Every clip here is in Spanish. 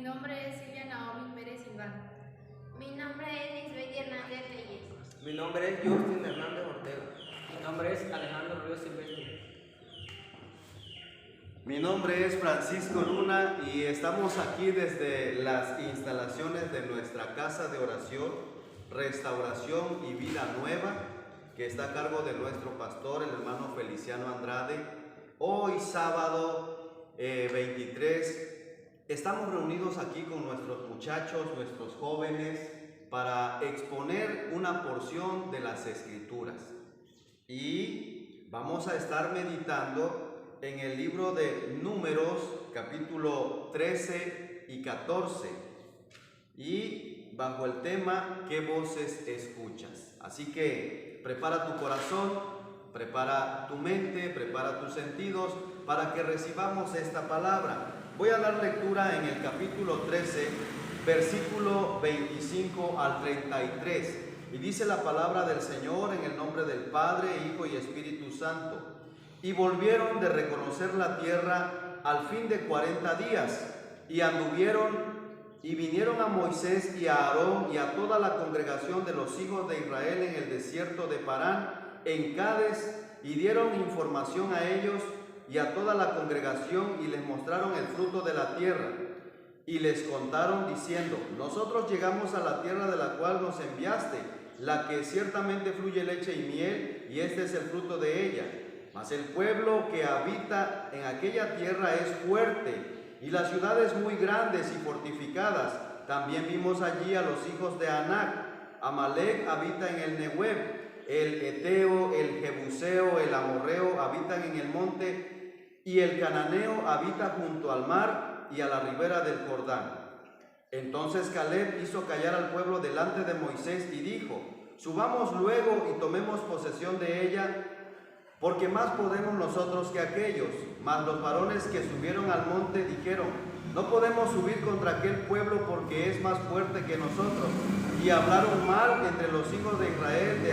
nombre es Silvia Naomi Pérez Silván. Mi nombre es Lisbeth Hernández Reyes. Mi nombre es Justin Hernández Ortega. Mi nombre es Alejandro Ríos Silvestre. Mi nombre es Francisco Luna y estamos aquí desde las instalaciones de nuestra casa de oración, restauración y vida nueva, que está a cargo de nuestro pastor, el hermano Feliciano Andrade. Hoy sábado 23 estamos reunidos aquí con nuestros muchachos, nuestros jóvenes, para exponer una porción de las Escrituras. Y vamos a estar meditando en el libro de Números, capítulo 13 y 14, y bajo el tema ¿qué voces escuchas? Así que prepara tu corazón, prepara tu mente, prepara tus sentidos para que recibamos esta palabra. Voy a dar lectura en el capítulo 13, versículo 25 al 33, y dice la palabra del Señor en el nombre del Padre, Hijo y Espíritu Santo. Y volvieron de reconocer la tierra al fin de 40 días, y anduvieron y vinieron a Moisés y a Aarón y a toda la congregación de los hijos de Israel en el desierto de Parán, en Cades, y dieron información a ellos y a toda la congregación, y les mostraron el fruto de la tierra. Y les contaron diciendo: nosotros llegamos a la tierra de la cual nos enviaste, la que ciertamente fluye leche y miel, y este es el fruto de ella. Mas el pueblo que habita en aquella tierra es fuerte, y las ciudades muy grandes y fortificadas. También vimos allí a los hijos de Anac. Amalec habita en el Nehueb, el Eteo, el Jebuseo, el Amorreo habitan en el monte, y el Cananeo habita junto al mar y a la ribera del Jordán. Entonces Caleb hizo callar al pueblo delante de Moisés y dijo: subamos luego y tomemos posesión de ella, porque más podemos nosotros que aquellos. Mas los varones que subieron al monte dijeron: no podemos subir contra aquel pueblo, porque es más fuerte que nosotros. Y hablaron mal entre los hijos de Israel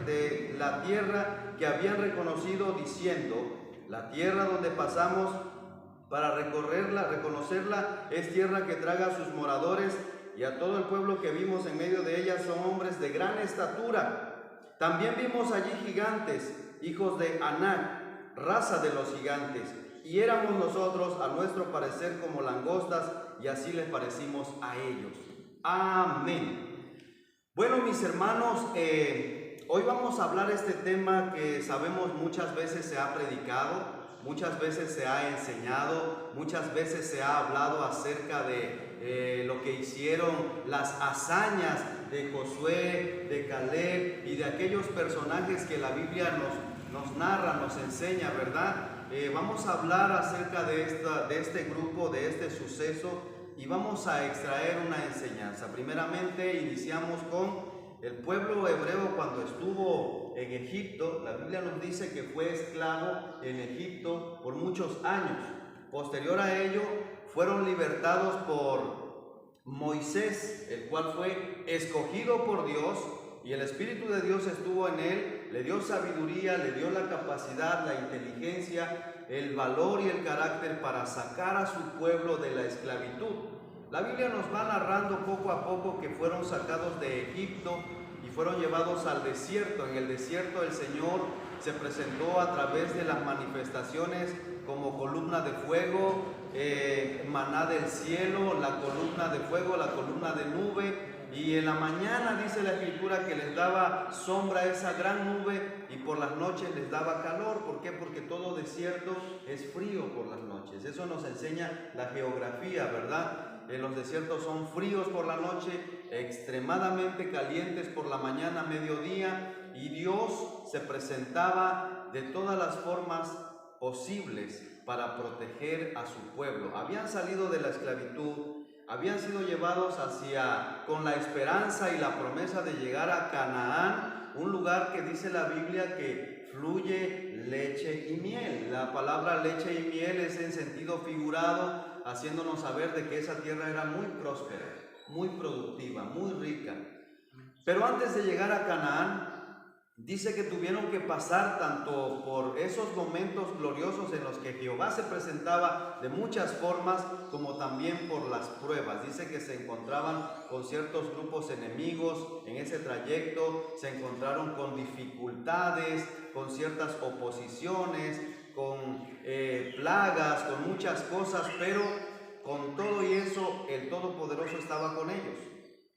de la tierra que habían reconocido, diciendo: la tierra donde pasamos para reconocerla es tierra que traga a sus moradores, y a todo el pueblo que vimos en medio de ella son hombres de gran estatura. También vimos allí gigantes, hijos de Anac, raza de los gigantes, y éramos nosotros a nuestro parecer como langostas, y así les parecimos a ellos. Amén. Bueno, mis hermanos, hoy vamos a hablar este tema que sabemos muchas veces se ha predicado, muchas veces se ha enseñado, muchas veces se ha hablado acerca de lo que hicieron, las hazañas de Josué, de Caleb y de aquellos personajes que la Biblia nos narra, nos enseña, ¿verdad? Vamos a hablar acerca de este grupo, de este suceso, y vamos a extraer una enseñanza. Primeramente iniciamos con el pueblo hebreo cuando estuvo en Egipto. La Biblia nos dice que fue esclavo en Egipto por muchos años. Posterior a ello fueron libertados por Moisés, el cual fue escogido por Dios, y el Espíritu de Dios estuvo en él, le dio sabiduría, le dio la capacidad, la inteligencia, el valor y el carácter para sacar a su pueblo de la esclavitud. La Biblia nos va narrando poco a poco que fueron sacados de Egipto y fueron llevados al desierto. En el desierto el Señor se presentó a través de las manifestaciones como columna de fuego, maná del cielo, la columna de fuego, la columna de nube, y en la mañana dice la Escritura que les daba sombra esa gran nube, y por las noches les daba calor. ¿Por qué? Porque todo desierto es frío por las noches. Eso nos enseña la geografía, ¿verdad? Los desiertos son fríos por la noche, extremadamente calientes por la mañana, mediodía, y Dios se presentaba de todas las formas posibles para proteger a su pueblo. Habían salido de la esclavitud, habían sido llevados con la esperanza y la promesa de llegar a Canaán, un lugar que dice la Biblia que fluye leche y miel. La palabra leche y miel es en sentido figurado, haciéndonos saber de que esa tierra era muy próspera, muy productiva, muy rica. Pero antes de llegar a Canaán, dice que tuvieron que pasar tanto por esos momentos gloriosos en los que Jehová se presentaba de muchas formas, como también por las pruebas. Dice que se encontraban con ciertos grupos enemigos en ese trayecto, se encontraron con dificultades, con ciertas oposiciones, con plagas, con muchas cosas, pero con todo y eso el Todopoderoso estaba con ellos.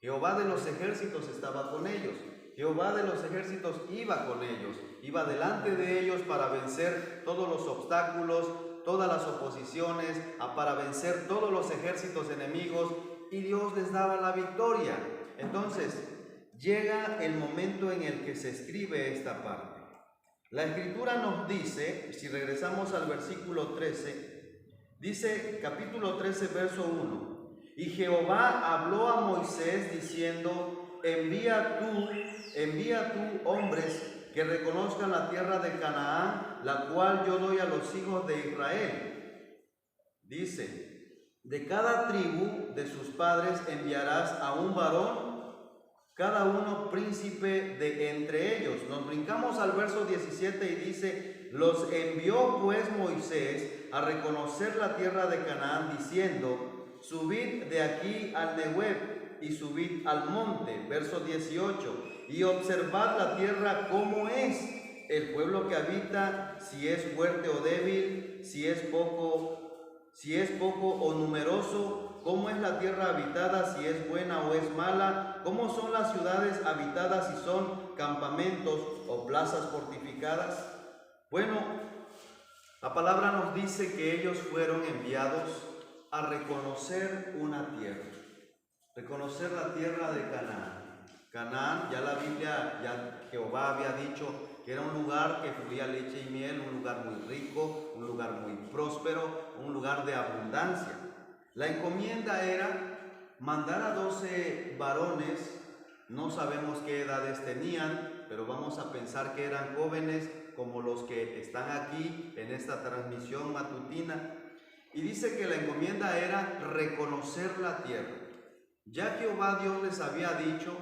Jehová de los ejércitos estaba con ellos. Jehová de los ejércitos iba con ellos, iba delante de ellos para vencer todos los obstáculos, todas las oposiciones, para vencer todos los ejércitos enemigos, y Dios les daba la victoria. Entonces, llega el momento en el que se escribe esta parte. La Escritura nos dice, si regresamos al versículo 13, dice capítulo 13, verso 1, y Jehová habló a Moisés diciendo, envía tú hombres que reconozcan la tierra de Canaán, la cual yo doy a los hijos de Israel. Dice, de cada tribu de sus padres enviarás a un varón, cada uno príncipe de entre ellos. Nos brincamos al verso 17 y dice, los envió pues Moisés a reconocer la tierra de Canaán, diciendo, subid de aquí al Nehueb y subid al monte. Verso 18, y observad la tierra cómo es, el pueblo que habita, si es fuerte o débil, si es poco o numeroso, cómo es la tierra habitada, si es buena o es mala, cómo son las ciudades habitadas, si son campamentos o plazas fortificadas. Bueno, la palabra nos dice que ellos fueron enviados a reconocer una tierra, reconocer la tierra de Canaán. Canaán, ya la Biblia, ya Jehová había dicho que era un lugar que fluía leche y miel, un lugar muy rico, un lugar muy próspero, un lugar de abundancia. La encomienda era mandar a 12 varones, no sabemos qué edades tenían, pero vamos a pensar que eran jóvenes como los que están aquí en esta transmisión matutina. Y dice que la encomienda era reconocer la tierra. Ya Jehová Dios les había dicho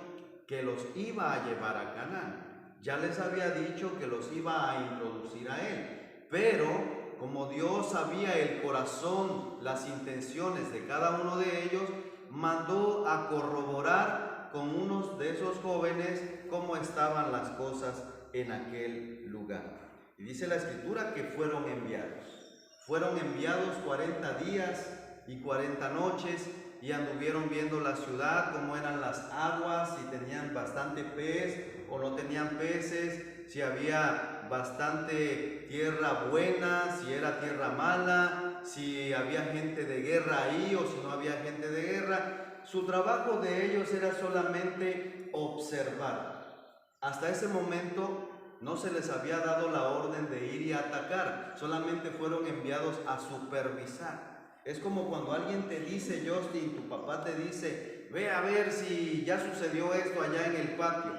que los iba a llevar a Canaán. Ya les había dicho que los iba a introducir a él. Pero como Dios sabía el corazón, las intenciones de cada uno de ellos, mandó a corroborar con unos de esos jóvenes cómo estaban las cosas en aquel lugar. Y dice la Escritura que fueron enviados. Fueron enviados 40 días y 40 noches y anduvieron viendo la ciudad, cómo eran las aguas, si tenían bastante pez o no tenían peces, si había bastante tierra buena, si era tierra mala, si había gente de guerra ahí o si no había gente de guerra. Su trabajo de ellos era solamente observar. Hasta ese momento no se les había dado la orden de ir y atacar, solamente fueron enviados a supervisar. Es como cuando alguien te dice, Justin, tu papá te dice, ve a ver si ya sucedió esto allá en el patio.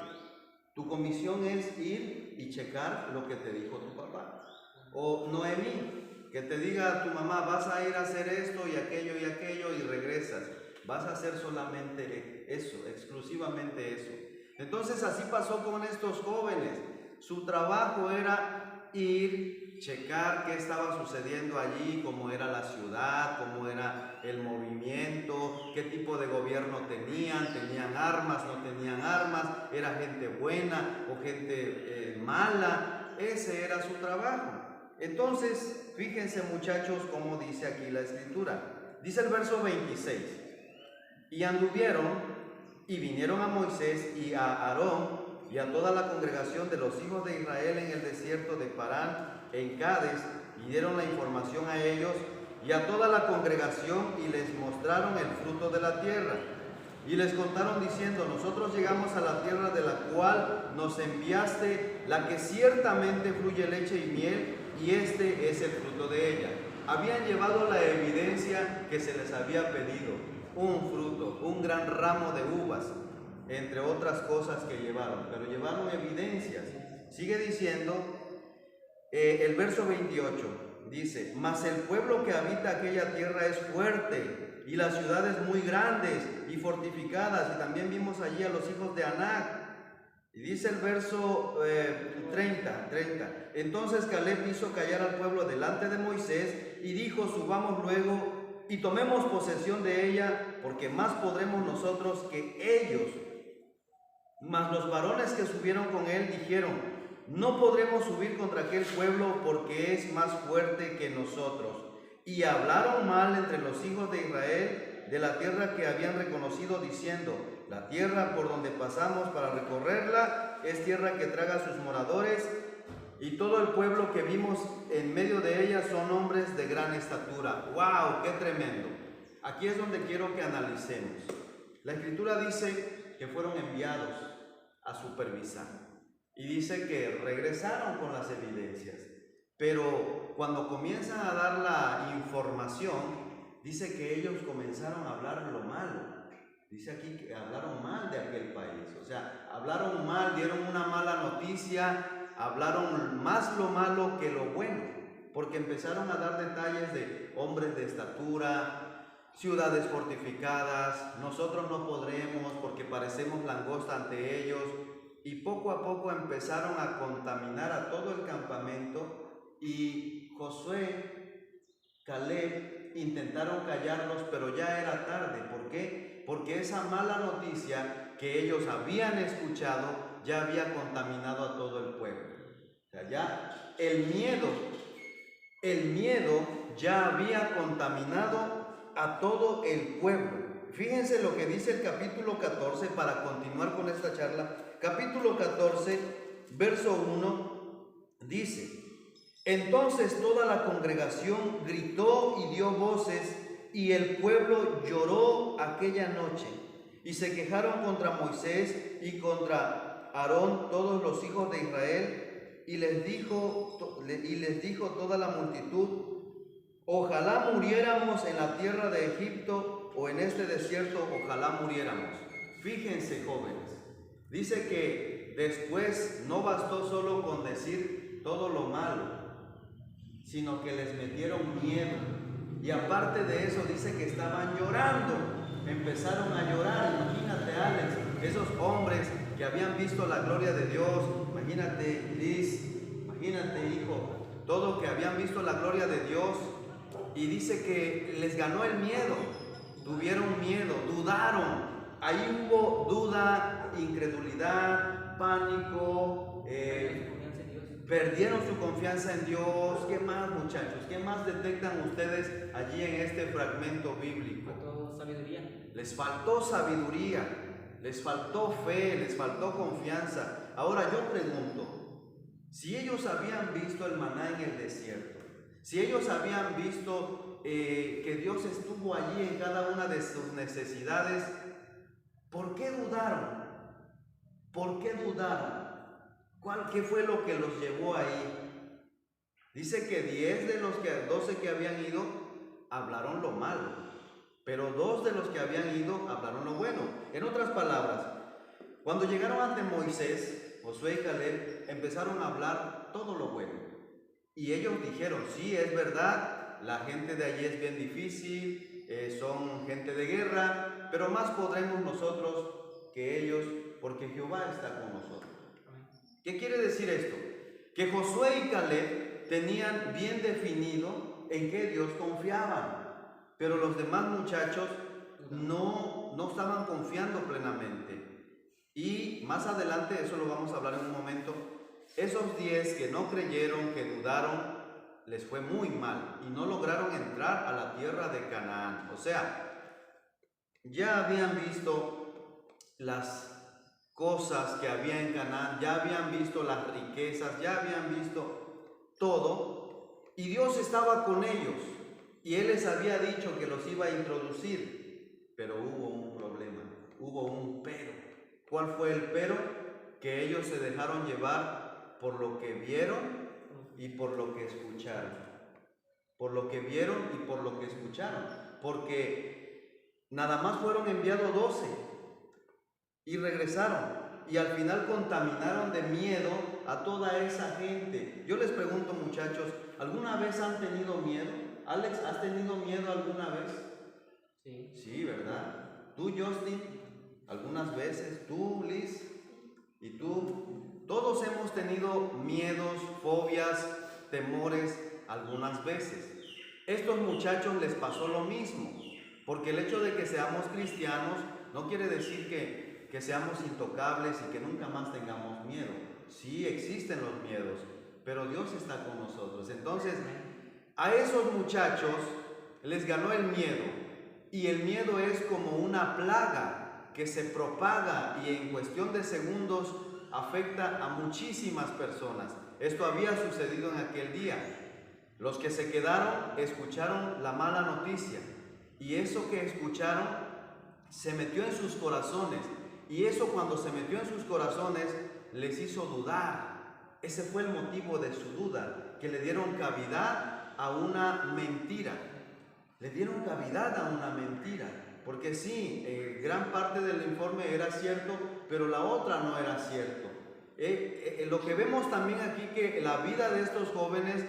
Tu comisión es ir y checar lo que te dijo tu papá. O Noemí, que te diga a tu mamá, vas a ir a hacer esto y aquello y regresas. Vas a hacer solamente eso, exclusivamente eso. Entonces así pasó con estos jóvenes. Su trabajo era ir, checar qué estaba sucediendo allí, cómo era la ciudad, cómo era el movimiento, qué tipo de gobierno tenían armas, no tenían armas, era gente buena o gente mala. Ese era su trabajo. Entonces, fíjense muchachos cómo dice aquí la Escritura. Dice el verso 26, y anduvieron y vinieron a Moisés y a Aarón y a toda la congregación de los hijos de Israel en el desierto de Parán, en Cades, y dieron la información a ellos y a toda la congregación y les mostraron el fruto de la tierra. Y les contaron diciendo, nosotros llegamos a la tierra de la cual nos enviaste, la que ciertamente fluye leche y miel, y este es el fruto de ella. Habían llevado la evidencia que se les había pedido, un fruto, un gran ramo de uvas, entre otras cosas que llevaron, pero llevaron evidencias. Sigue diciendo el verso 28, dice, mas el pueblo que habita aquella tierra es fuerte, y las ciudades muy grandes y fortificadas, y también vimos allí a los hijos de Anac, Y dice el verso 30. Entonces Caleb hizo callar al pueblo delante de Moisés y dijo: subamos luego y tomemos posesión de ella, porque más podremos nosotros que ellos. Mas los varones que subieron con él dijeron: no podremos subir contra aquel pueblo, porque es más fuerte que nosotros. Y hablaron mal entre los hijos de Israel de la tierra que habían reconocido, diciendo: la tierra por donde pasamos para recorrerla es tierra que traga a sus moradores, y todo el pueblo que vimos en medio de ella son hombres de gran estatura. ¡Wow! ¡Qué tremendo! Aquí es donde quiero que analicemos. La Escritura dice que fueron enviados a supervisar, y dice que regresaron con las evidencias, pero cuando comienzan a dar la información, dice que ellos comenzaron a hablar lo malo. Dice aquí que hablaron mal de aquel país, o sea, hablaron mal, dieron una mala noticia, hablaron más lo malo que lo bueno, porque empezaron a dar detalles de hombres de estatura, ciudades fortificadas, nosotros no podremos porque parecemos langosta ante ellos, y poco a poco empezaron a contaminar a todo el campamento, y Josué, Caleb intentaron callarlos, pero ya era tarde. ¿Por qué? Porque esa mala noticia que ellos habían escuchado ya había contaminado a todo el pueblo. O sea, ya el miedo ya había contaminado a todo el pueblo. Fíjense lo que dice el capítulo 14 para continuar con esta charla. Capítulo 14, verso 1, dice: entonces toda la congregación gritó y dio voces, y el pueblo lloró aquella noche, y se quejaron contra Moisés y contra Aarón todos los hijos de Israel, y les dijo toda la multitud: ojalá muriéramos en la tierra de Egipto o en este desierto, ojalá muriéramos. Fíjense, jóvenes, dice que después no bastó solo con decir todo lo malo, sino que les metieron miedo. Y aparte de eso dice que estaban llorando, empezaron a llorar. Imagínate, Alex, esos hombres que habían visto la gloria de Dios, imagínate, Liz, imagínate, hijo, todo que habían visto la gloria de Dios, y dice que les ganó el miedo, tuvieron miedo, dudaron. Ahí hubo duda, incredulidad, pánico, perdieron su confianza en Dios. ¿Qué más, muchachos? ¿Qué más detectan ustedes allí en este fragmento bíblico? Faltó sabiduría. Les faltó sabiduría, les faltó fe, les faltó confianza. Ahora yo pregunto, si ellos habían visto el maná en el desierto, si ellos habían visto que Dios estuvo allí en cada una de sus necesidades, ¿por qué dudaron? ¿Por qué dudaron? ¿Qué fue lo que los llevó ahí? Dice que 10 de los 12 que habían ido hablaron lo malo, pero 2 de los que habían ido hablaron lo bueno. En otras palabras, cuando llegaron ante Moisés, Josué y Caleb empezaron a hablar todo lo bueno. Y ellos dijeron: sí, es verdad, la gente de allí es bien difícil, son gente de guerra, pero más podremos nosotros que ellos, porque Jehová está con nosotros. ¿Qué quiere decir esto? Que Josué y Caleb tenían bien definido en qué Dios confiaban, pero los demás muchachos no estaban confiando plenamente. Y más adelante, eso lo vamos a hablar en un momento, esos 10 que no creyeron, que dudaron, les fue muy mal y no lograron entrar a la tierra de Canaán. O sea, ya habían visto las cosas que había en Canaán, ya habían visto las riquezas, ya habían visto todo, y Dios estaba con ellos, y Él les había dicho que los iba a introducir, pero hubo un problema, hubo un pero. ¿Cuál fue el pero? Que ellos se dejaron llevar por lo que vieron y por lo que escucharon. Por lo que vieron y por lo que escucharon, porque nada más fueron enviados 12 y regresaron, y al final contaminaron de miedo a toda esa gente. Yo les pregunto, muchachos, ¿alguna vez han tenido miedo? Alex, ¿has tenido miedo alguna vez? Sí. Sí, ¿verdad? ¿Tú, Justin? Algunas veces. ¿Tú, Liz? Y tú, todos hemos tenido miedos, fobias, temores algunas veces. Estos muchachos les pasó lo mismo, porque el hecho de que seamos cristianos no quiere decir que seamos intocables y que nunca más tengamos miedo. Sí existen los miedos, pero Dios está con nosotros. Entonces, a esos muchachos les ganó el miedo, y el miedo es como una plaga que se propaga y en cuestión de segundos afecta a muchísimas personas. Esto había sucedido en aquel día. Los que se quedaron escucharon la mala noticia, y eso que escucharon se metió en sus corazones, y eso cuando se metió en sus corazones les hizo dudar. Ese fue el motivo de su duda, que le dieron cavidad a una mentira. Le dieron cavidad a una mentira, porque sí, gran parte del informe era cierto, pero la otra no era cierto. Lo que vemos también aquí, que la vida de estos jóvenes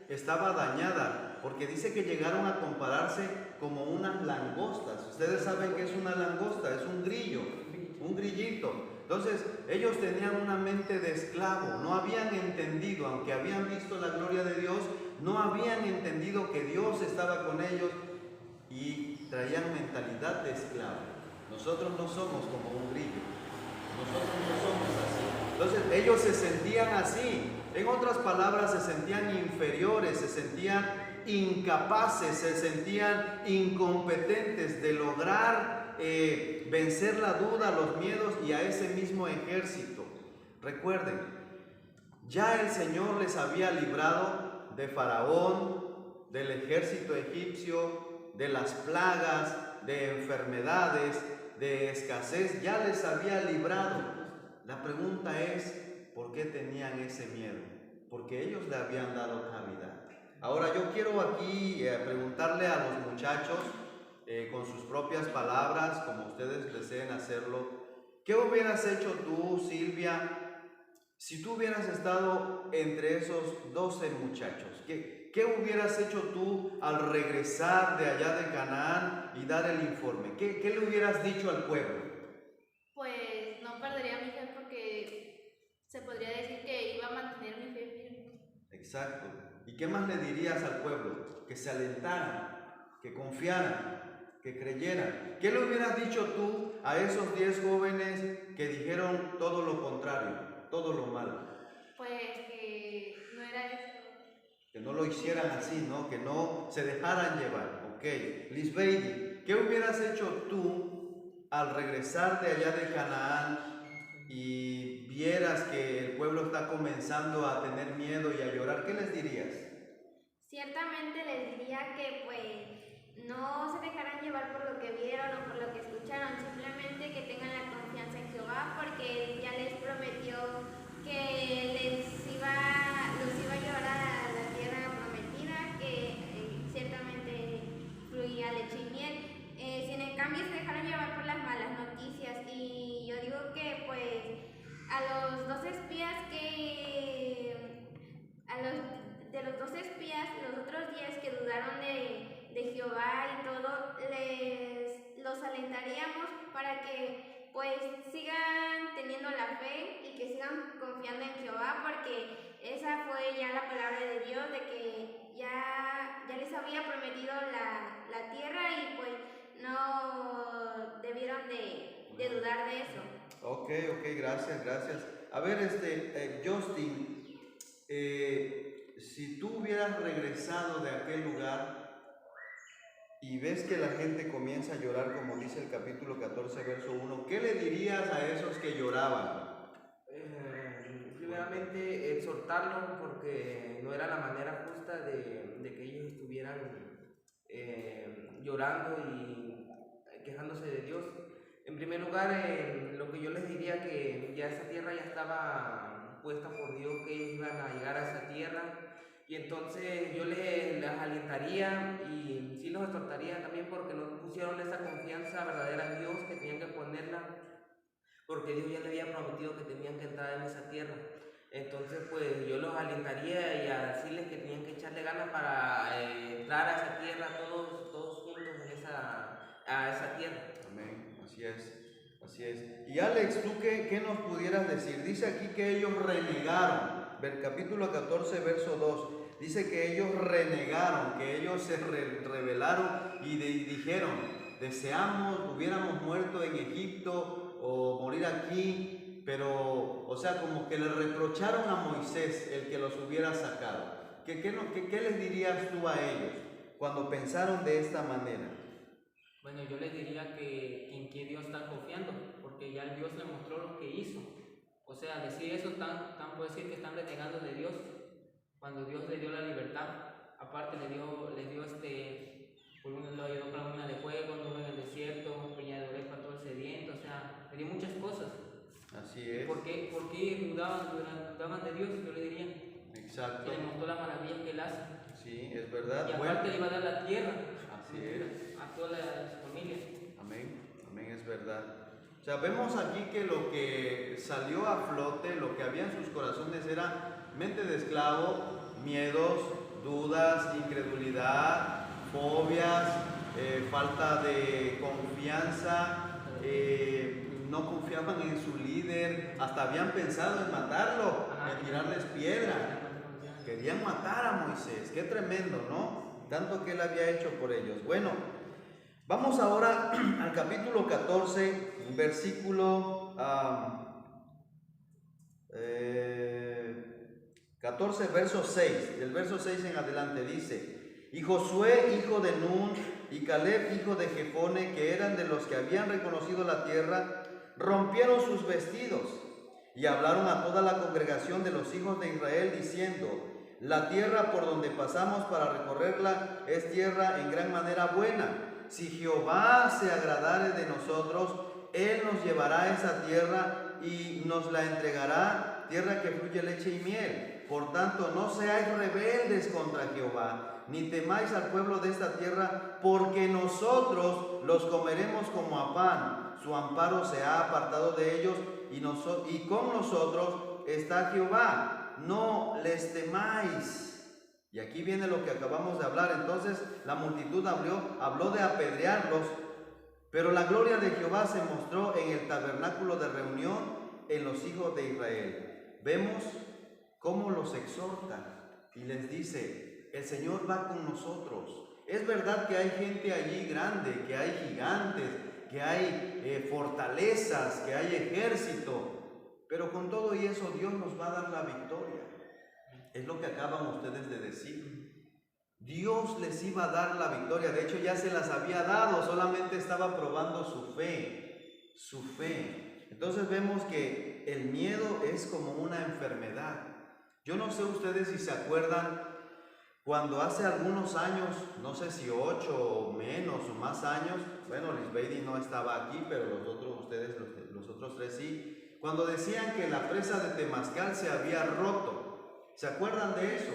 estaba dañada, porque dice que llegaron a compararse como unas langostas. Ustedes saben que es una langosta, es un grillo, un grillito. Entonces ellos tenían una mente de esclavo, no habían entendido, aunque habían visto la gloria de Dios, no habían entendido que Dios estaba con ellos, y traían mentalidad de esclavo. Nosotros no somos como un grillo, nosotros no somos así. Entonces ellos se sentían así. En otras palabras, se sentían inferiores, se sentían incapaces, se sentían incompetentes de lograr vencer la duda, los miedos y a ese mismo ejército. Recuerden, ya el Señor les había librado de Faraón, del ejército egipcio, de las plagas, de enfermedades, de escasez, ya les había librado. La pregunta es, ¿por qué tenían ese miedo? Porque ellos le habían dado cavidad. Ahora yo quiero aquí preguntarle a los muchachos, con sus propias palabras, como ustedes deseen hacerlo, ¿qué hubieras hecho tú, Silvia, si tú hubieras estado entre esos 12 muchachos? ¿Qué hubieras hecho tú al regresar de allá de Canaán y dar el informe? ¿Qué le hubieras dicho al pueblo? Pues no perdería mi fe, porque se podría decir que iba a mantener mi fe firme. Exacto. ¿Y qué más le dirías al pueblo? Que se alentaran, que confiaran, que creyeran. ¿Qué le hubieras dicho tú a esos 10 jóvenes que dijeron todo lo contrario, todo lo malo? Pues que no era eso. Que no lo hicieran así, ¿no? Que no se dejaran llevar. Ok. Lisbeth, ¿qué hubieras hecho tú al regresar de allá de Canaán y vieras que el pueblo está comenzando a tener miedo y a llorar? ¿Qué les dirías? Ciertamente les diría que pues no se dejaran llevar por lo que vieron o por lo que escucharon, simplemente que tengan la confianza en Jehová, porque Él ya les prometió que los iba a llevar a la tierra prometida, que ciertamente fluía leche y miel. Sin en cambio se dejaron llevar por las malas noticias, y yo digo que pues a los 12 espías de los 12 espías, los otros 10 que dudaron de Jehová y todo, los alentaríamos para que pues sigan teniendo la fe y que sigan confiando en Jehová, porque esa fue ya la palabra de Dios, de que ya les había prometido la tierra, y pues no debieron de dudar de eso. Ok, gracias. A ver, Justin, si tú hubieras regresado de aquel lugar y ves que la gente comienza a llorar, como dice el capítulo 14, verso 1, ¿qué le dirías a esos que lloraban? Primeramente, exhortarlos, porque no era la manera justa de que ellos estuvieran llorando y quejándose de Dios. En primer lugar, lo que yo les diría, que ya esa tierra ya estaba puesta por Dios, que ellos iban a llegar a esa tierra, y entonces yo les alentaría y sí los exhortaría también, porque no pusieron esa confianza verdadera en Dios que tenían que ponerla, porque Dios ya les había prometido que tenían que entrar en esa tierra. Entonces pues yo los alentaría y a decirles que tenían que echarle ganas para entrar a esa tierra todos juntos a esa tierra. Amén, así es. Así es. Y Alex, ¿tú qué nos pudieras decir? Dice aquí que ellos renegaron. Capítulo 14, verso 2. Dice que ellos renegaron, que ellos se rebelaron y dijeron, hubiéramos muerto en Egipto o morir aquí, pero, o sea, como que le reprocharon a Moisés el que los hubiera sacado. ¿Qué les dirías tú a ellos cuando pensaron de esta manera? Bueno, yo les diría que en qué Dios está confiando, porque ya Dios le mostró lo que hizo. O sea, decir eso puede decir que están renegando de Dios, cuando Dios le dio la libertad. Aparte les dio lo ayudó con la mina de fuego, anduvo en el desierto, peña de oreja todo el sediento, o sea, le dio muchas cosas. Así es. ¿Por qué dudaban de Dios? Yo le diría. Exacto. Que le mostró las maravillas que él hace. Sí, es verdad. Y aparte le iba a dar la tierra. Así es. A toda su familia. Amén, amén, es verdad. O sea, vemos aquí que lo que salió a flote, lo que había en sus corazones era mente de esclavo, miedos, dudas, incredulidad, fobias, falta de confianza, no confiaban en su líder, hasta habían pensado en matarlo, en tirarles piedra. Querían matar a Moisés, qué tremendo, ¿no? Tanto que él había hecho por ellos. Bueno, vamos ahora al capítulo 14, versículo 14, verso 6. Del verso 6 en adelante dice: Y Josué, hijo de Nun, y Caleb, hijo de Jefone, que eran de los que habían reconocido la tierra, rompieron sus vestidos y hablaron a toda la congregación de los hijos de Israel, diciendo: La tierra por donde pasamos para recorrerla es tierra en gran manera buena. Si Jehová se agradare de nosotros, Él nos llevará a esa tierra y nos la entregará, tierra que fluye leche y miel. Por tanto, no seáis rebeldes contra Jehová, ni temáis al pueblo de esta tierra, porque nosotros los comeremos como a pan. Su amparo se ha apartado de ellos y con nosotros está Jehová. No les temáis. Y aquí viene lo que acabamos de hablar. Entonces la multitud habló de apedrearlos, pero la gloria de Jehová se mostró en el tabernáculo de reunión en los hijos de Israel. Vemos cómo los exhorta y les dice: el Señor va con nosotros. Es verdad que hay gente allí grande, que hay gigantes, que hay fortalezas, que hay ejército, pero con todo y eso Dios nos va a dar la victoria. Es lo que acaban ustedes de decir. Dios les iba a dar la victoria. De hecho ya se las había dado, solamente estaba probando su fe. Entonces vemos que el miedo es como una enfermedad. Yo no sé ustedes si se acuerdan cuando hace algunos años, no sé si 8 o menos o más años, bueno, Lisbeidi no estaba aquí, pero los otros 3 sí, cuando decían que la presa de Temazcal se había roto. ¿Se acuerdan de eso?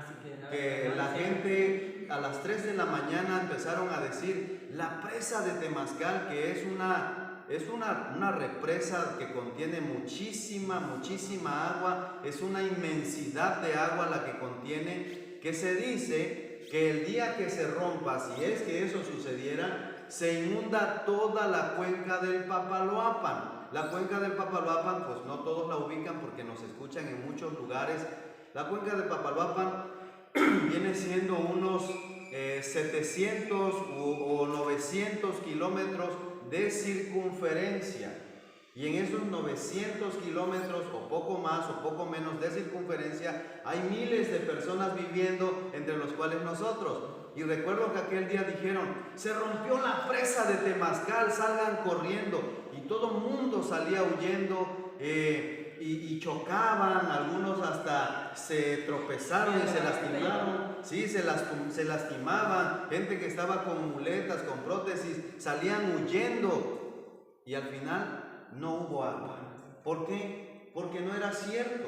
Sí, que la gente a las 3 de la mañana empezaron a decir: la presa de Temazcal, que es una represa que contiene muchísima agua, es una inmensidad de agua la que contiene, que se dice que el día que se rompa, si es que eso sucediera, se inunda toda la cuenca del Papaloapan. La cuenca del Papaloapan, pues no todos la ubican porque nos escuchan en muchos lugares. La cuenca del Papaloapan viene siendo unos 700 o 900 kilómetros de circunferencia. Y en esos 900 kilómetros o poco más o poco menos de circunferencia hay miles de personas viviendo, entre los cuales nosotros. Y recuerdo que aquel día dijeron: se rompió la presa de Temazcal, salgan corriendo. Y todo el mundo salía huyendo y chocaban, algunos hasta se tropezaron y se lastimaron. Sí, se lastimaban. Gente que estaba con muletas, con prótesis, salían huyendo. Y al final no hubo agua. ¿Por qué? Porque no era cierto.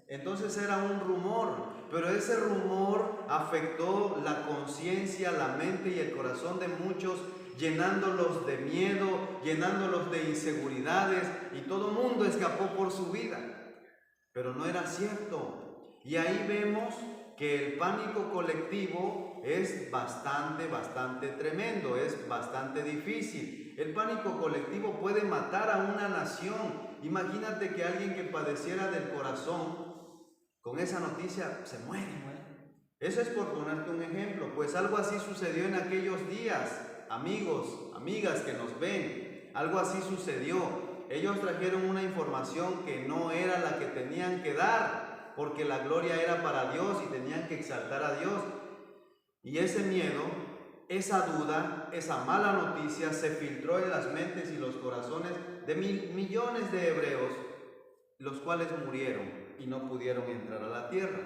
Entonces era un rumor, pero ese rumor afectó la conciencia, la mente y el corazón de muchos, llenándolos de miedo, llenándolos de inseguridades, y todo el mundo escapó por su vida. Pero no era cierto. Y ahí vemos que el pánico colectivo es bastante tremendo, es bastante difícil. El pánico colectivo puede matar a una nación. Imagínate que alguien que padeciera del corazón, con esa noticia se muere. Eso es por ponerte un ejemplo, pues algo así sucedió en aquellos días. Amigos, amigas que nos ven, algo así sucedió. Ellos trajeron una información que no era la que tenían que dar, porque la gloria era para Dios y tenían que exaltar a Dios. Y ese miedo, esa duda, esa mala noticia se filtró en las mentes y los corazones de millones de hebreos, los cuales murieron y no pudieron entrar a la tierra.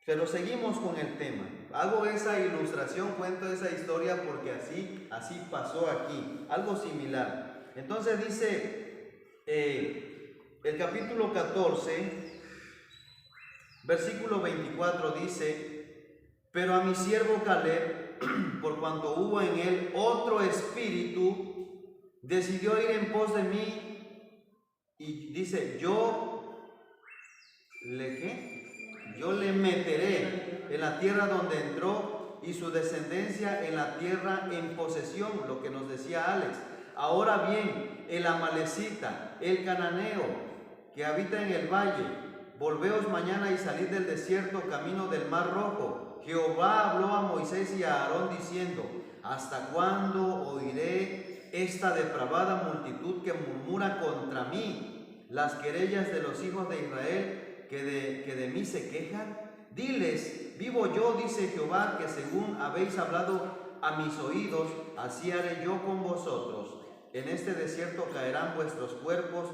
Pero seguimos con el tema. Hago esa ilustración, cuento esa historia porque así pasó aquí, algo similar. Entonces dice el capítulo 14, versículo 24 dice: pero a mi siervo Caleb, por cuanto hubo en él otro espíritu, decidió ir en pos de mí. Y dice: yo le meteré en la tierra donde entró, y su descendencia en la tierra en posesión, lo que nos decía Alex. Ahora bien, el amalecita, el cananeo, que habita en el valle, volveos mañana y salid del desierto camino del mar rojo. Jehová habló a Moisés y a Aarón diciendo: ¿hasta cuándo oiré esta depravada multitud que murmura contra mí las querellas de los hijos de Israel que de mí se quejan? Diles: vivo yo, dice Jehová, que según habéis hablado a mis oídos, así haré yo con vosotros. En este desierto caerán vuestros cuerpos,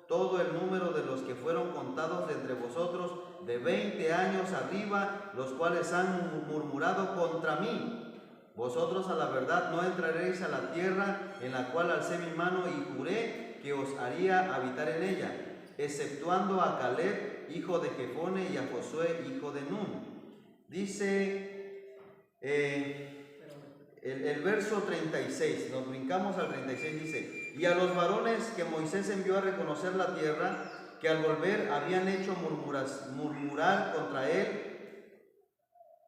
todo el número de los que fueron contados de entre vosotros, de 20 años arriba, los cuales han murmurado contra mí. Vosotros a la verdad no entraréis a la tierra en la cual alcé mi mano y juré que os haría habitar en ella, exceptuando a Caleb, hijo de Jefone, y a Josué, hijo de Nun. Dice el verso 36, nos brincamos al 36, dice: y a los varones que Moisés envió a reconocer la tierra, que al volver habían hecho murmurar contra él,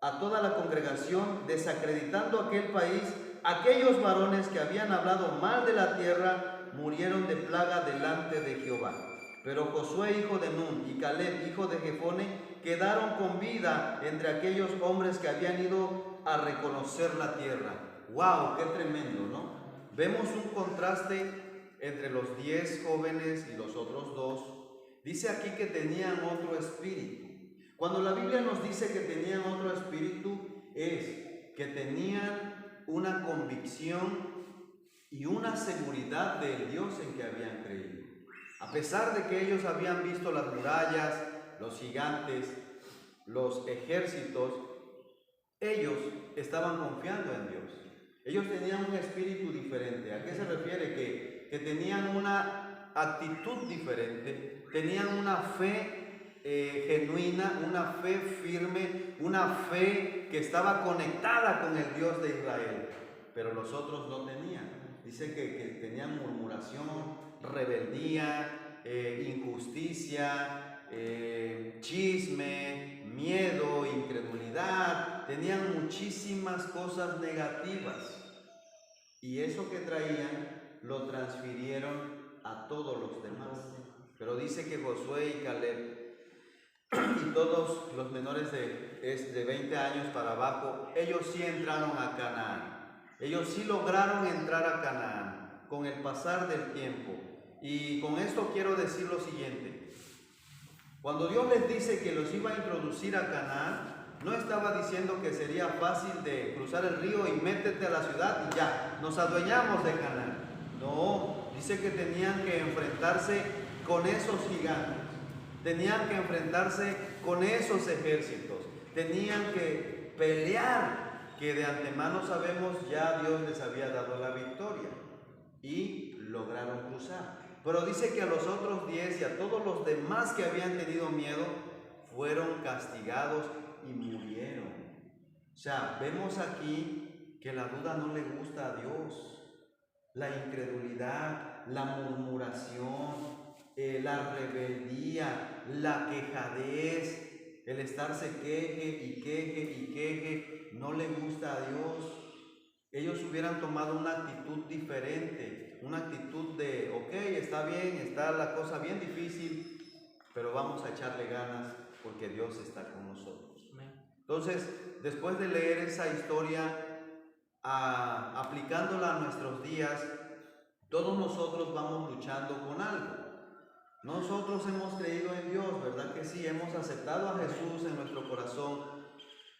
a toda la congregación, desacreditando aquel país, aquellos varones que habían hablado mal de la tierra murieron de plaga delante de Jehová. Pero Josué, hijo de Nun, y Caleb, hijo de Jefone, quedaron con vida entre aquellos hombres que habían ido a reconocer la tierra. ¡Wow! ¡Qué tremendo!, ¿no? Vemos un contraste entre los 10 jóvenes y los otros 2. Dice aquí que tenían otro espíritu. Cuando la Biblia nos dice que tenían otro espíritu, es que tenían una convicción y una seguridad del Dios en que habían creído. A pesar de que ellos habían visto las murallas, los gigantes, los ejércitos, ellos estaban confiando en Dios. Ellos tenían un espíritu diferente. ¿A qué se refiere? Que tenían una actitud diferente, tenían una fe genuina, una fe firme, una fe que estaba conectada con el Dios de Israel. Pero los otros no tenían. Dice que tenían murmuración, rebeldía, injusticia, chisme, miedo, incredulidad. Tenían muchísimas cosas negativas. Y eso que traían lo transfirieron a todos los demás. Pero dice que Josué y Caleb y todos los menores de 20 años para abajo, ellos sí entraron a Canaán. Ellos sí lograron entrar a Canaán con el pasar del tiempo. Y con esto quiero decir lo siguiente: cuando Dios les dice que los iba a introducir a Canaán, no estaba diciendo que sería fácil de cruzar el río y métete a la ciudad y ya, nos adueñamos de Canaán. No, dice que tenían que enfrentarse con esos gigantes, tenían que enfrentarse con esos ejércitos, tenían que pelear, que de antemano sabemos ya Dios les había dado la victoria y lograron cruzar. Pero dice que a los otros 10 y a todos los demás que habían tenido miedo fueron castigados y murieron. O sea, vemos aquí que la duda no le gusta a Dios. La incredulidad, la murmuración, la rebeldía, la quejadez, el estarse queje y queje y queje, no le gusta a Dios, ellos hubieran tomado una actitud diferente, una actitud de, ok, está bien, está la cosa bien difícil, pero vamos a echarle ganas porque Dios está con nosotros. Entonces, después de leer esa historia, aplicándola a nuestros días, todos nosotros vamos luchando con algo. Nosotros hemos creído en Dios, ¿verdad que sí? Hemos aceptado a Jesús en nuestro corazón.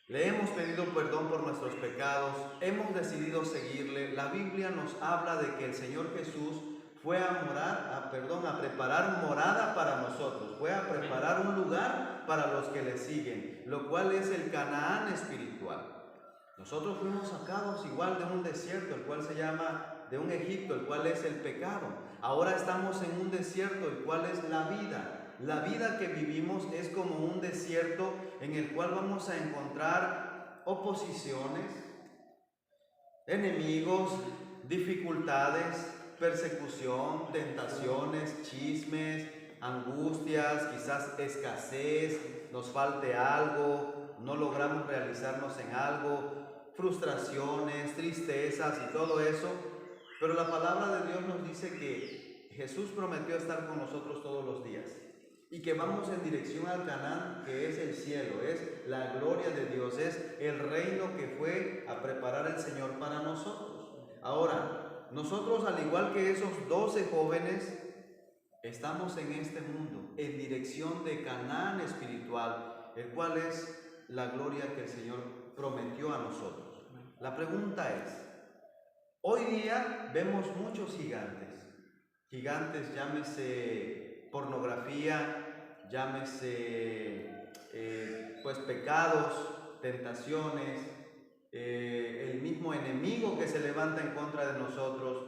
Le hemos pedido perdón por nuestros pecados, hemos decidido seguirle. La Biblia nos habla de que el Señor Jesús fue a preparar morada para nosotros, fue a preparar un lugar para los que le siguen, lo cual es el Canaán espiritual. Nosotros fuimos sacados igual de un desierto, el cual se llama, de un Egipto, el cual es el pecado. Ahora estamos en un desierto, el cual es la vida. La vida que vivimos es como un desierto en el cual vamos a encontrar oposiciones, enemigos, dificultades, persecución, tentaciones, chismes, angustias, quizás escasez, nos falte algo, no logramos realizarnos en algo, frustraciones, tristezas y todo eso. Pero la palabra de Dios nos dice que Jesús prometió estar con nosotros todos los días y que vamos en dirección al Canaán, que es el cielo, es la gloria de Dios, es el reino que fue a preparar el Señor para nosotros. Ahora, nosotros, al igual que esos 12 jóvenes, estamos en este mundo, en dirección de Canaán espiritual, el cual es la gloria que el Señor prometió a nosotros. La pregunta es, hoy día vemos muchos gigantes, llámese pornografía, llámese pues pecados, tentaciones, el mismo enemigo que se levanta en contra de nosotros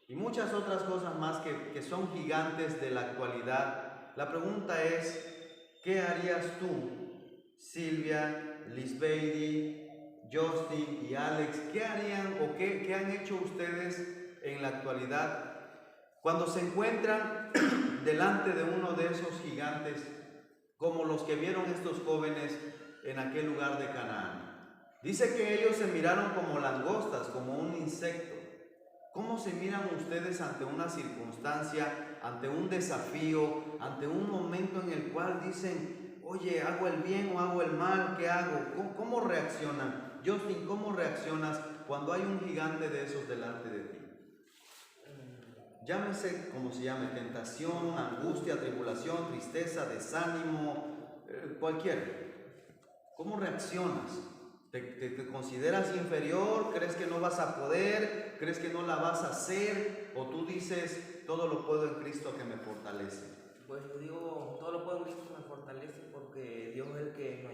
y muchas otras cosas más que son gigantes de la actualidad. La pregunta es, ¿qué harías tú, Silvia, Lisbeidi, Justin y Alex? ¿Qué harían o qué han hecho ustedes en la actualidad cuando se encuentran delante de uno de esos gigantes, como los que vieron estos jóvenes en aquel lugar de Canaán? Dice que ellos se miraron como langostas, como un insecto. ¿Cómo se miran ustedes ante una circunstancia, ante un desafío, ante un momento en el cual dicen, oye, ¿hago el bien o hago el mal? ¿Qué hago? ¿Cómo reaccionan? Justin, ¿cómo reaccionas cuando hay un gigante de esos delante de ti? Llámese como se llame, tentación, angustia, tribulación, tristeza, desánimo, cualquiera. ¿Cómo reaccionas? ¿Te consideras inferior? ¿Crees que no vas a poder? ¿Crees que no la vas a hacer? ¿O tú dices, todo lo puedo en Cristo que me fortalece? Pues yo digo, todo lo puedo en Cristo que me fortalece, porque Dios es el que nos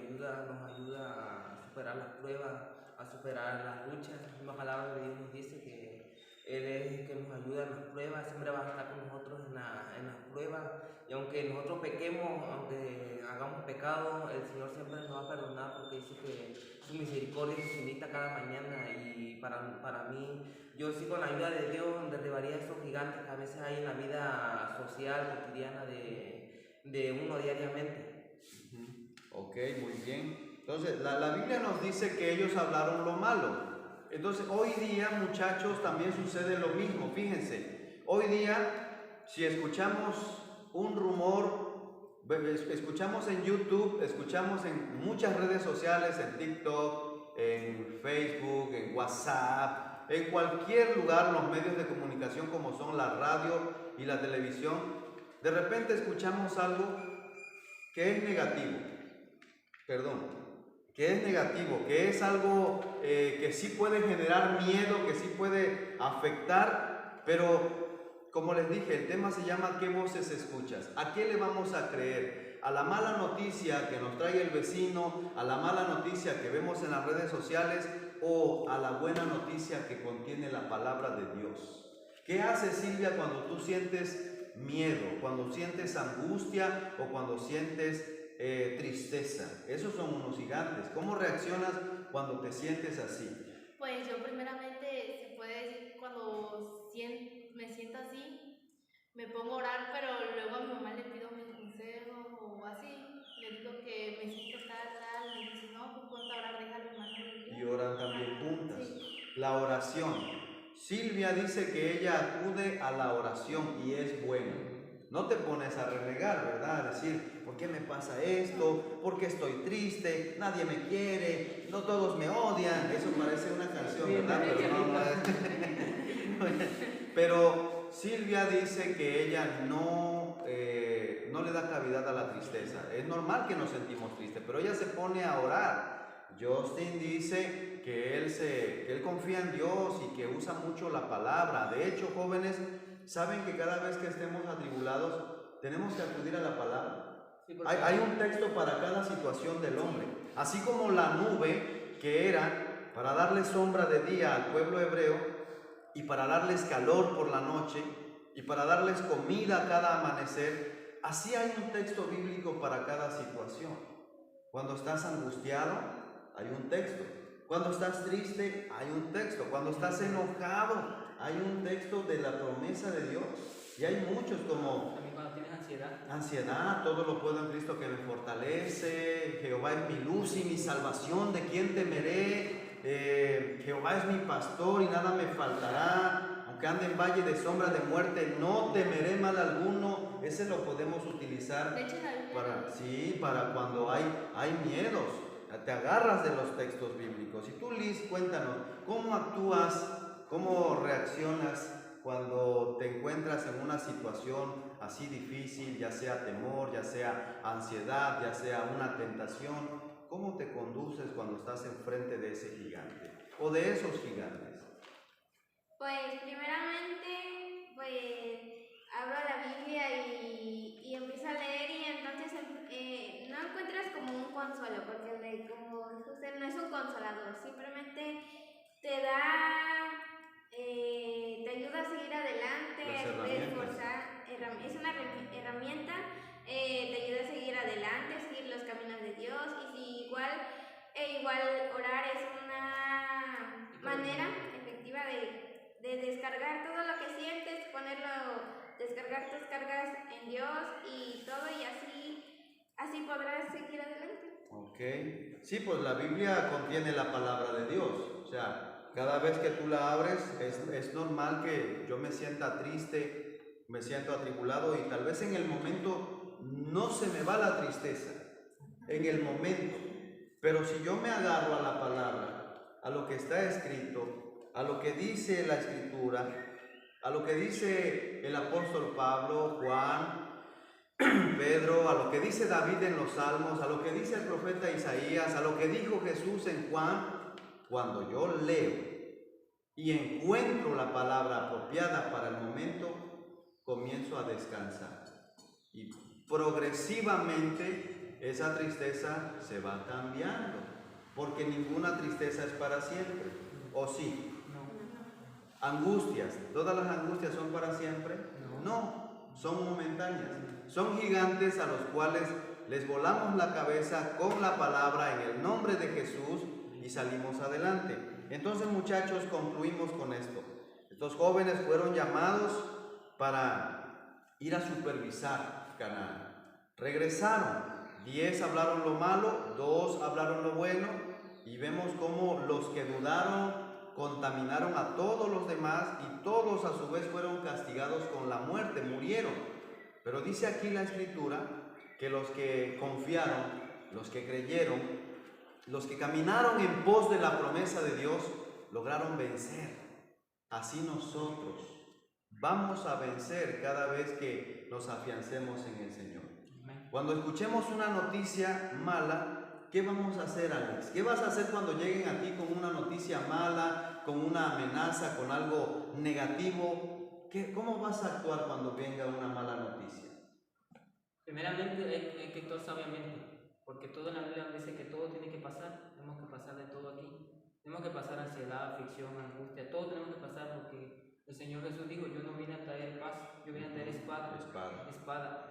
ayuda a superar las pruebas, a superar las luchas. La misma palabra de Dios nos dice que Él es el que nos ayuda en las pruebas, siempre va a estar con nosotros en las pruebas. Y aunque nosotros pequemos, aunque hagamos pecado, el Señor siempre nos va a perdonar, porque dice que su misericordia es infinita cada mañana. Y para mí, yo sí, con la ayuda de Dios, derribaría esos gigantes que a veces hay en la vida social, cotidiana de uno diariamente. Ok, muy bien. Entonces, la Biblia nos dice que ellos hablaron lo malo. Entonces, hoy día, muchachos, también sucede lo mismo. Fíjense, hoy día, si escuchamos un rumor, escuchamos en YouTube, escuchamos en muchas redes sociales, en TikTok, en Facebook, en WhatsApp, en cualquier lugar, los medios de comunicación como son la radio y la televisión, de repente escuchamos algo que es negativo, que es algo que sí puede generar miedo, que sí puede afectar, pero como les dije, el tema se llama ¿qué voces escuchas? ¿A qué le vamos a creer? ¿A la mala noticia que nos trae el vecino? ¿A la mala noticia que vemos en las redes sociales? ¿O a la buena noticia que contiene la palabra de Dios? ¿Qué hace, Silvia, cuando tú sientes miedo, cuando sientes angustia o cuando sientes tristeza? Esos son unos gigantes. ¿Cómo reaccionas cuando te sientes así? Pues yo primeramente, se puede decir, cuando me siento así, me pongo a orar, pero luego a mi mamá le pido mis consejos o así. Le digo que me siento tal, me dice, no, pues ponte a orar, déjalo en manos de Dios. ¿Y y oran también juntas. La oración. Silvia dice que ella acude a la oración y es bueno. No te pones a renegar, ¿verdad? A decir, ¿por qué me pasa esto? ¿Por qué estoy triste? Nadie me quiere, no todos me odian. Eso parece una canción, ¿verdad? Pero Silvia dice que ella no le da cavidad a la tristeza. Es normal que nos sentimos tristes, pero ella se pone a orar. Justin dice que él confía en Dios y que usa mucho la palabra. De hecho, jóvenes, saben que cada vez que estemos atribulados tenemos que acudir a la palabra. Sí, hay un texto para cada situación del hombre. Así como la nube que era para darle sombra de día al pueblo hebreo y para darles calor por la noche y para darles comida cada amanecer, así hay un texto bíblico para cada situación. Cuando estás angustiado, hay un texto. Cuando estás triste, hay un texto. Cuando estás enojado, hay un texto de la promesa de Dios. Y hay muchos, como también cuando tienes ansiedad, todo lo puedo en Cristo que me fortalece. Jehová es mi luz y mi salvación, ¿de quién temeré? Jehová es mi pastor y nada me faltará. Aunque ande en valle de sombra de muerte, no temeré mal alguno. Ese lo podemos utilizar para cuando hay miedos. Te agarras de los textos bíblicos. Y tú, Liz, cuéntanos, ¿cómo actúas, cómo reaccionas cuando te encuentras en una situación así difícil, ya sea temor, ya sea ansiedad, ya sea una tentación? ¿Cómo te conduces cuando estás enfrente de ese gigante o de esos gigantes? Pues primeramente, pues abro la Biblia y empiezo a leer, y entonces no encuentras como un consuelo, porque como usted no es un consolador, simplemente te da, te ayuda a seguir adelante, a esforzar, es una herramienta, te ayuda a seguir adelante, a seguir los caminos de Dios. Y si igual orar es una manera efectiva de descargar todo lo que sientes, descargar tus cargas en Dios y todo, y así podrás seguir adelante. Ok, sí, pues la Biblia contiene la palabra de Dios. O sea, cada vez que tú la abres, es normal que yo me sienta triste, me siento atribulado, y tal vez en el momento no se me va la tristeza, en el momento. Pero si yo me agarro a la palabra, a lo que está escrito, a lo que dice la Escritura, a lo que dice el apóstol Pablo, Juan, Pedro, a lo que dice David en los Salmos, a lo que dice el profeta Isaías, a lo que dijo Jesús en Juan, cuando yo leo y encuentro la palabra apropiada para el momento, comienzo a descansar. Y progresivamente esa tristeza se va cambiando, porque ninguna tristeza es para siempre. ¿O sí? No. Angustias, ¿todas las angustias son para siempre? No, son momentáneas. Son gigantes a los cuales les volamos la cabeza con la palabra en el nombre de Jesús y salimos adelante. Entonces, muchachos, concluimos con esto. Estos jóvenes fueron llamados para ir a supervisar Canaán. Regresaron. 10 hablaron lo malo, 2 hablaron lo bueno, y vemos cómo los que dudaron contaminaron a todos los demás, y todos a su vez fueron castigados con la muerte, murieron. Pero dice aquí la Escritura que los que confiaron, los que creyeron, los que caminaron en pos de la promesa de Dios, lograron vencer. Así nosotros vamos a vencer cada vez que nos afiancemos en el Señor. Cuando escuchemos una noticia mala, ¿qué vamos a hacer, Alex? ¿Qué vas a hacer cuando lleguen a ti con una noticia mala, con una amenaza, con algo negativo? ¿Cómo vas a actuar cuando venga una mala noticia? Primeramente hay que actuar sabiamente, porque todo en la Biblia dice que todo tiene que pasar. Tenemos que pasar de todo aquí. Tenemos que pasar ansiedad, aflicción, angustia, todo tenemos que pasar, porque el Señor Jesús dijo: yo no vine a traer paz, yo vine a traer espada.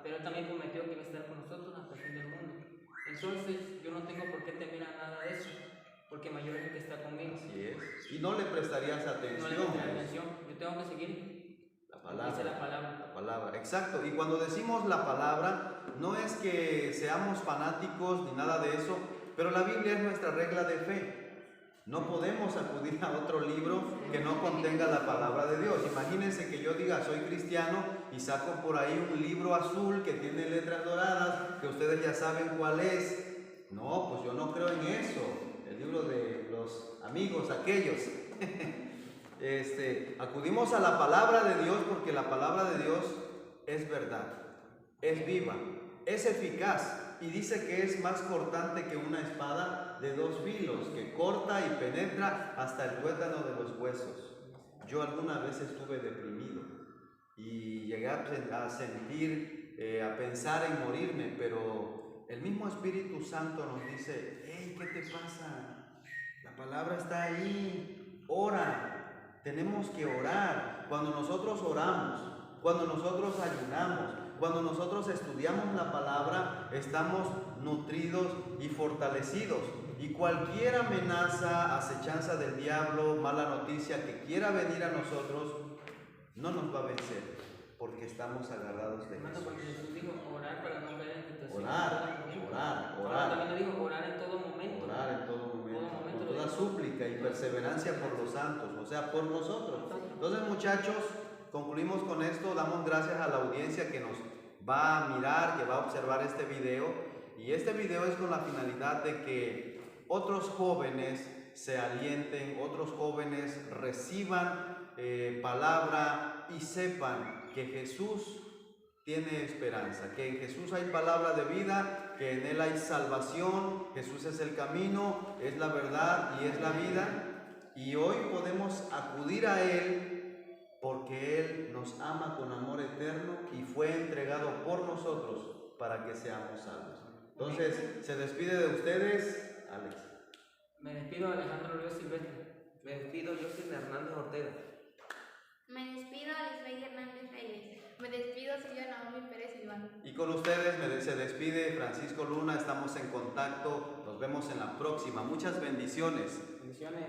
Pero Él también prometió que iba a estar con nosotros hasta el fin del mundo. Entonces yo no tengo por qué temer a nada de eso, porque mayor es el que está conmigo. Así es. Y no le prestarías atención. No le prestaría atención. Yo tengo que seguir la palabra. Dice la palabra. La palabra, exacto. Y cuando decimos la palabra, no es que seamos fanáticos ni nada de eso, pero la Biblia es nuestra regla de fe. No podemos acudir a otro libro que no contenga la palabra de Dios. Imagínense que yo diga soy cristiano y saco por ahí un libro azul que tiene letras doradas, que ustedes ya saben cuál es. No, pues yo no creo en eso. El libro de los amigos aquellos. Acudimos a la palabra de Dios porque la palabra de Dios es verdad, es viva, es eficaz. Y dice que es más cortante que una espada de 2 filos, que corta y penetra hasta el tuétano de los huesos. Yo alguna vez estuve deprimido y llegué a sentir, a pensar en morirme, pero el mismo Espíritu Santo nos dice: hey, ¿qué te pasa? La palabra está ahí, ora. Tenemos que orar. Cuando nosotros oramos, cuando nosotros ayunamos, cuando nosotros estudiamos la palabra, estamos nutridos y fortalecidos. Y cualquier amenaza, acechanza del diablo, mala noticia que quiera venir a nosotros, no nos va a vencer, porque estamos agarrados de Hermano, Jesús. porque Jesús dijo orar para no caer en tentación. Orar. También dijo orar en todo momento. Orar en todo momento, con toda súplica y perseverancia por los santos, o sea, por nosotros. Entonces, muchachos, concluimos con esto. Damos gracias a la audiencia que nos va a mirar, que va a observar este video. Y este video es con la finalidad de que otros jóvenes se alienten, otros jóvenes reciban palabra y sepan que Jesús tiene esperanza, que en Jesús hay palabra de vida, que en Él hay salvación. Jesús es el camino, es la verdad y es la vida. Y hoy podemos acudir a Él porque Él nos ama con amor eterno y fue entregado por nosotros para que seamos salvos. Entonces, se despide de ustedes, Alex. Me despido, Alejandro Ríos Silvestre. Me despido, Justin Hernández Ortega. Me despido, Lisbeth Hernández Reyes. Me despido, Silvia Naomi Pérez Silván. Y con ustedes se despide Francisco Luna. Estamos en contacto. Nos vemos en la próxima. Muchas bendiciones. Bendiciones.